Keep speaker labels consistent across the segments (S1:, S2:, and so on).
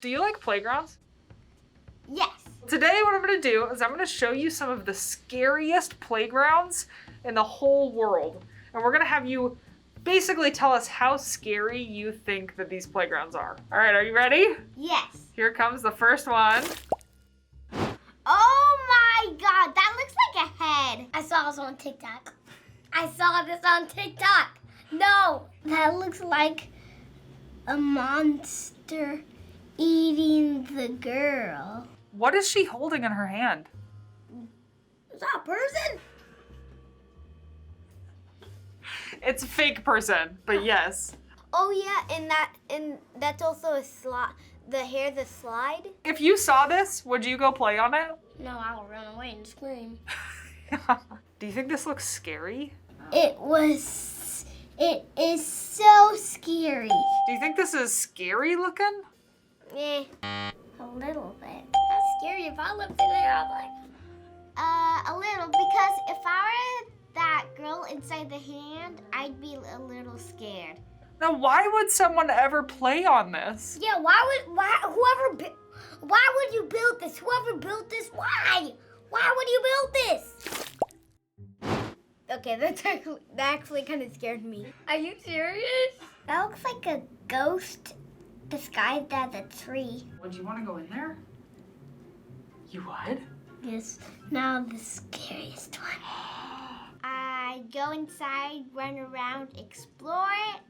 S1: Do you like playgrounds?
S2: Yes.
S1: Today what I'm going to do is I'm going to show you some of the scariest playgrounds in the whole world. And we're going to have you basically tell us how scary you think that these playgrounds are. All right, are you ready?
S2: Yes.
S1: Here comes the first one.
S2: Oh my god, that looks like a head. I saw this on TikTok. No, that looks like a monster eating the girl.
S1: What is she holding in her hand?
S2: Is that a person?
S1: It's a fake person, but yes.
S2: Oh yeah, and that's also a slide. The hair, the slide.
S1: If you saw this, would you go play on it?
S2: No, I'll run away and scream.
S1: Do you think this looks scary?
S2: It is so scary.
S1: Do you think this is scary looking?
S2: Eh, a little bit. That's scary. If I looked in there, I'm like, a little, because if I were that girl inside the hand, I'd be a little scared.
S1: Now, why would someone ever play on this?
S2: Yeah, why would you build this? Whoever built this, why? Why would you build this? Okay, that actually kind of scared me. Are you serious? That looks like a ghost disguised as a tree.
S1: Would you want to go in there? You would?
S2: Yes. Now the scariest one. I go inside, run around, explore it,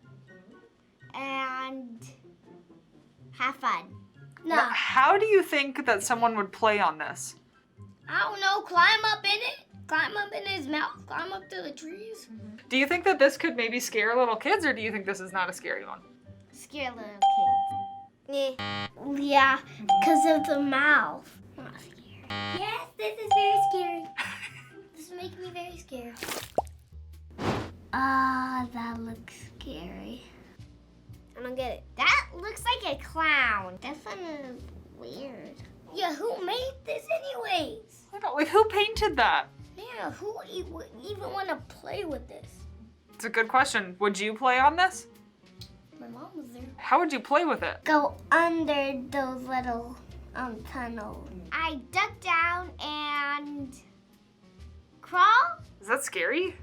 S2: and have fun. No.
S1: Now, how do you think that someone would play on this?
S2: I don't know. Climb up in it. Climb up in his mouth. Climb up to the trees.
S1: Do you think that this could maybe scare little kids, or do you think this is not a scary one?
S2: Scare little kids. Yeah, because of the mouth. Not scary. Yes, this is very scary. This makes me very scared. That looks scary. I don't get it. That looks like a clown. That's kind of weird. Yeah, who made this anyways?
S1: I don't, like, who painted that?
S2: Yeah, who would even want to play with this?
S1: It's a good question. Would you play on this?
S2: My mom was there.
S1: How would you play with it?
S2: Go under those little tunnels. I duck down and crawl.
S1: Is that scary?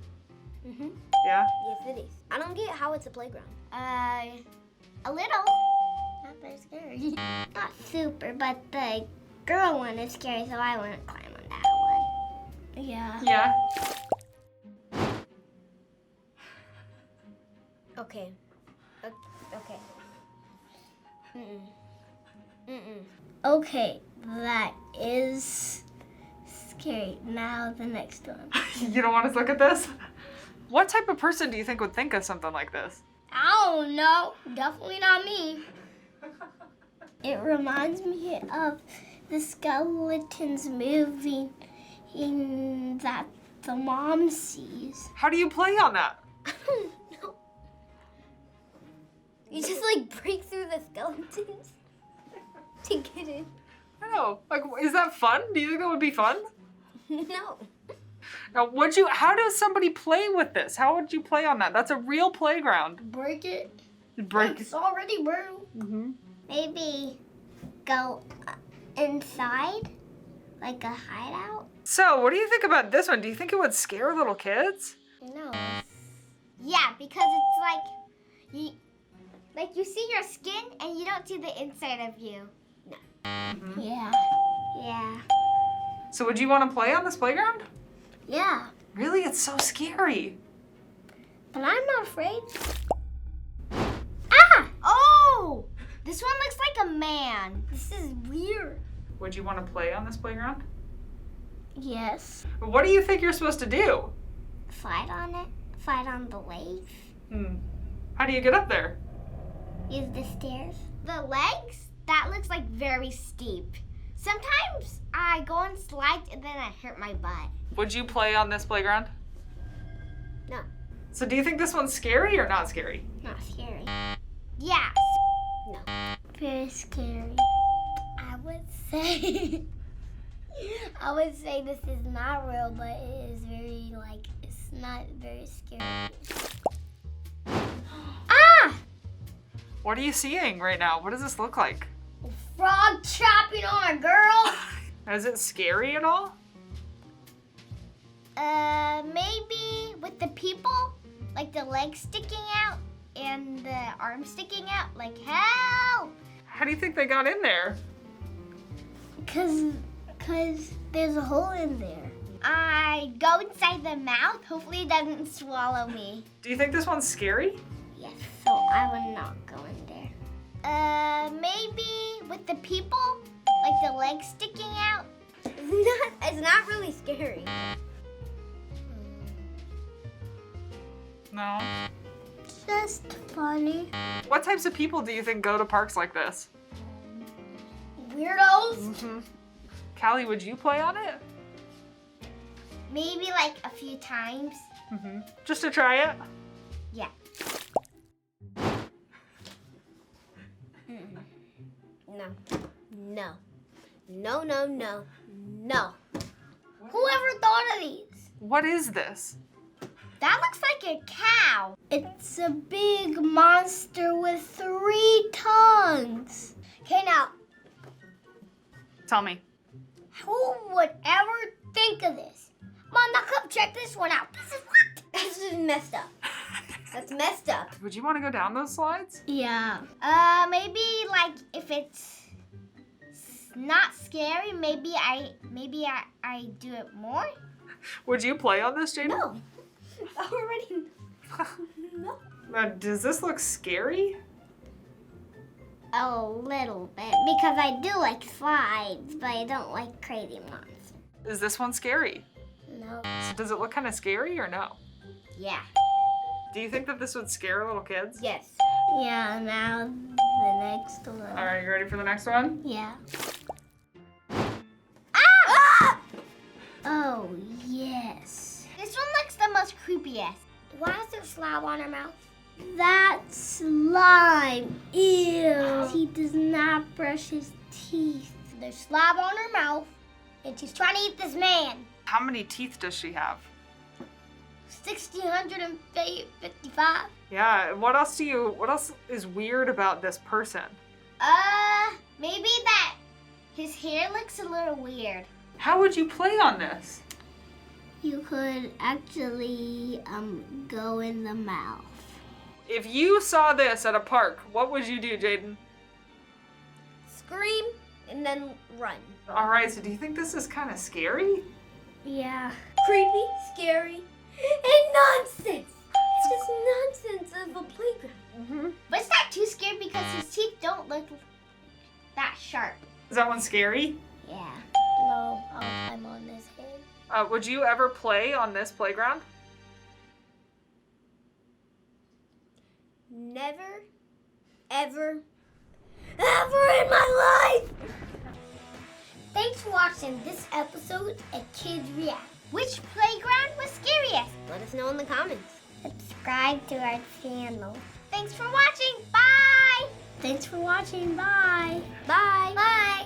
S2: Mm-hmm.
S1: Yeah?
S2: Yes, it is. I don't get how it's a playground. A little. Not very scary. Not super, but the girl one is scary, so I wouldn't climb on that one. Yeah.
S1: Yeah.
S2: Okay. Okay. Okay, that is scary. Now the next one.
S1: You don't want to look at this? What type of person do you think would think of something like this?
S2: I don't know. Definitely not me. It reminds me of the skeletons moving that the mom sees.
S1: How do you play on that?
S2: I don't know. You just like break through the skeletons to get in.
S1: I don't know. Like, is that fun? Do you think that would be fun?
S2: No.
S1: Now, how does somebody play with this? How would you play on that? That's a real playground.
S2: Break it.
S1: Break
S2: It's already broke.
S1: Mm-hmm.
S2: Maybe go inside, like a hideout.
S1: So, what do you think about this one? Do you think it would scare little kids?
S2: No. Yeah, because it's like you see your skin and you don't see the inside of you. No.
S1: Mm-hmm.
S2: Yeah. Yeah.
S1: So, would you want to play on this playground?
S2: Yeah.
S1: Really? It's so scary.
S2: But I'm not afraid. Ah! Oh! This one looks like a man. This is weird.
S1: Would you want to play on this playground?
S2: Yes.
S1: What do you think you're supposed to do?
S2: Slide on it. Slide on the legs.
S1: How do you get up there?
S2: Use the stairs. The legs? That looks like very steep. Sometimes I go on slides and then I hurt my butt.
S1: Would you play on this playground?
S2: No.
S1: So do you think this one's scary or not scary?
S2: Not scary. Yeah. No. Very scary. I would say this is not real, but it is very, it's not very scary. Ah!
S1: What are you seeing right now? What does this look like?
S2: A dog chopping on a girl.
S1: Is it scary at all?
S2: Maybe with the people, like the legs sticking out and the arms sticking out, like help!
S1: How do you think they got in there?
S2: Cause there's a hole in there. I go inside the mouth. Hopefully it doesn't swallow me.
S1: Do you think this one's scary?
S2: Yes, so I will not go in there. Maybe with the people, like the legs sticking out. It's not really scary.
S1: No.
S2: Just funny.
S1: What types of people do you think go to parks like this?
S2: Weirdos?
S1: Mm-hmm. Callie, would you play on it?
S2: Maybe like a few times.
S1: Mm-hmm. Just to try it?
S2: Yeah. No. No. No, no, no. No. Whoever thought of these?
S1: What is this?
S2: That looks like a cow. It's a big monster with 3 tongues. Okay, now,
S1: Tell me.
S2: who would ever think of this? Mom, now come check this one out. This is what? This is messed up. That's messed up.
S1: Would you want to go down those slides?
S2: Yeah. Maybe like if it's not scary, maybe I do it more.
S1: Would you play on this, Jayden?
S2: No. Already. No.
S1: Now, does this look scary?
S2: A little bit because I do like slides, but I don't like crazy ones.
S1: Is this one scary?
S2: No.
S1: So does it look kind of scary or no?
S2: Yeah.
S1: Do you think that this would scare little kids?
S2: Yes. Yeah, now the next one.
S1: All right, you ready for the next one?
S2: Yeah. Ah! Oh, yes. This one looks the most creepiest. Why is there slime on her mouth? That's slime. Ew. He does not brush his teeth. There's slime on her mouth, and she's trying to eat this man.
S1: How many teeth does she have?
S2: 1,655.
S1: Yeah, what else is weird about this person?
S2: Maybe that his hair looks a little weird.
S1: How would you play on this?
S2: You could actually go in the mouth.
S1: If you saw this at a park, what would you do, Jayden?
S2: Scream and then run.
S1: All right, so do you think this is kind of scary?
S2: Yeah. Creepy, scary, and nonsense. It's just nonsense of a playground.
S1: Mm-hmm.
S2: But it's not too scary because his teeth don't look that sharp.
S1: Is that one scary?
S2: Yeah. No, I'll climb on his head.
S1: Would you ever play on this playground?
S2: Never, ever, ever in my life! Thanks for watching this episode of Kids React. Which playground was scariest? Let us know in the comments. Subscribe to our channel. Thanks for watching. Bye! Thanks for watching. Bye. Bye. Bye.